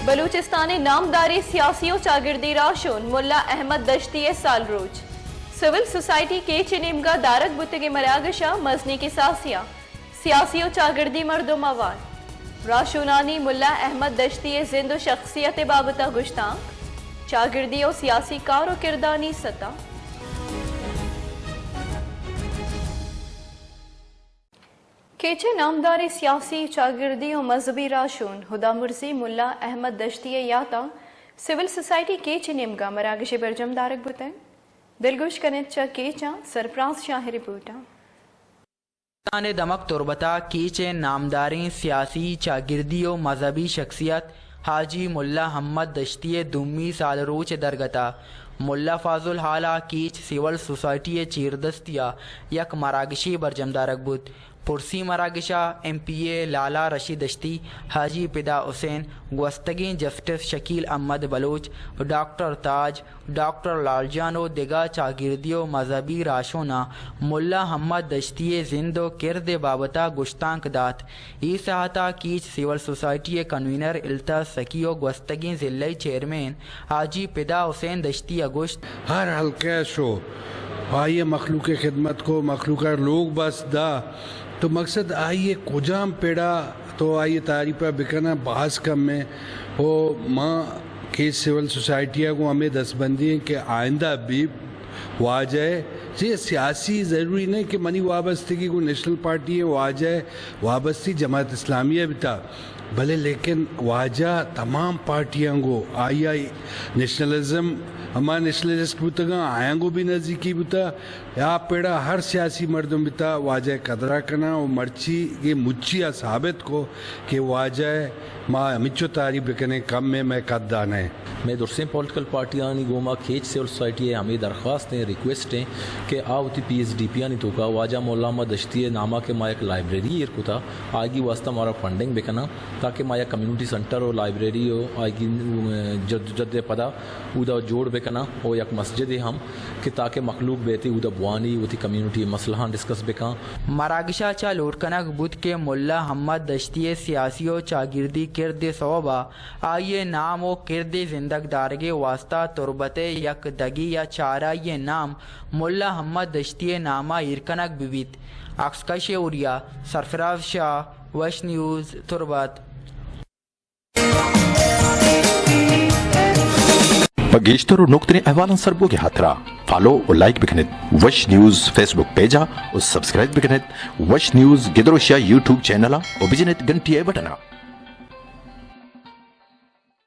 بلوچستان نامداری سیاسی و چاگردی راشون ملا احمد دشتی سال روج سول سوسائٹی کے چنیمگا دارک بتگی مراگشا مزنی کی ساسیا سیاسی و چاگردی مردم آوال راشونانی ملا احمد دشتی زند و شخصیت بابتا گشتان چاگردی و سیاسی کار و کردانی ستا کیچے نامداری سیاسی چاگردی و مذہبی راشون خدا مرزی ملا احمد دشتی یاتا سول سوسائٹی کیچے نیمگا مراگش برجم دارک بوتے دلگوش کنت چا کیچا سرپراز شاہ رپورٹا دمک تربتا کیچے نامداری سیاسی چاگردی و مذہبی شخصیت حاجی ملا احمد دشتی دومی سال روچ درگتا ملا فاضل حالہ کیچ سول سوسائٹی چیردستیا یک مراگشی برجم دارک بود پرسی مراگشا ایم پی اے لالا رشید دشتی حاجی پدا حسین گوستگین جسٹس شکیل احمد بلوچ ڈاکٹر تاج ڈاکٹر لال جان و دگا چاگردی و مذہبی راشونا ملا احمد دشتی زند و کرد بابتا گشتانک دات ای ساحتا کیچ سول سوسائٹی کنوینر التا سکی و گوستگین ضلعی چیئرمین حاجی پدا حسین دشتی اگشت ہر حلقہ شو آئیے مخلوق خدمت کو مخلوق لوگ بس دا تو مقصد آئیے کجام پیڑا تو آئیے تعریفہ بکنا بحث کم میں وہ ماں کے سول سوسائٹیاں کو ہمیں دست بندی ہیں کہ آئندہ بھی وہ آ جائے یہ سیاسی ضروری نہیں کہ منی وابستگی کو نیشنل پارٹی ہے وہ آ جائے وابستی جماعت اسلامیہ بھی تھا بھلے لیکن واجہ تمام پارٹیاں کو آئی نیشنلزم ہمارا نیشنلسٹ بتا آئیں گو بھی نزدیکی بتا یا پیڑا ہر سیاسی مردم بتا واجہ قدرہ کنا اور مرچی یہ مچیا ثابت کو کہ واجہ ماں مچو تعریف بکنے کم میں قد دانا ہے میں درسیں پولیٹیکل پارٹیاں نہیں گوما کھیچ سول سوسائٹی ہے ہمیں درخواست ہیں ریکویسٹ ہیں کہ آوتی پی ایس ڈی پی نہیں تو کا واجہ مولا احمد دشتی نامہ کے ماں ایک لائبریری کو تھا آگی واسطہ ہمارا فنڈنگ بکنا تاکہ ماں کمیونٹی سنٹر اور لائبریری ہو آگی جد پدا اودا جوڑ بکنا اور یک مسجد ہم کہ تاکہ مخلوق بیتی اودا بوانی وہ تھی کمیونٹی مسئلہ ڈسکس بکا مراگشا چا لوٹ کنک بدھ کے ملا احمد دشتی سیاسی و چاگردی کرد صوبہ آئیے نام و کرد زندگ دارگے واسطہ تربت یک دگی یا چارہ یہ نام ملا احمد دشتی نامہ ارکنک بیویت اکسکش اوریا سرفراز شاہ وش نیوز تربت گیشتر اور نقطۂ احوالان سربو کے ہاتھرا فالو اور لائک بکنت وش نیوز فیس بک پیجا اور سبسکرائب بکنت وش نیوز گدروشیا یوٹیوب چینل اور بجنت گھنٹی بٹنا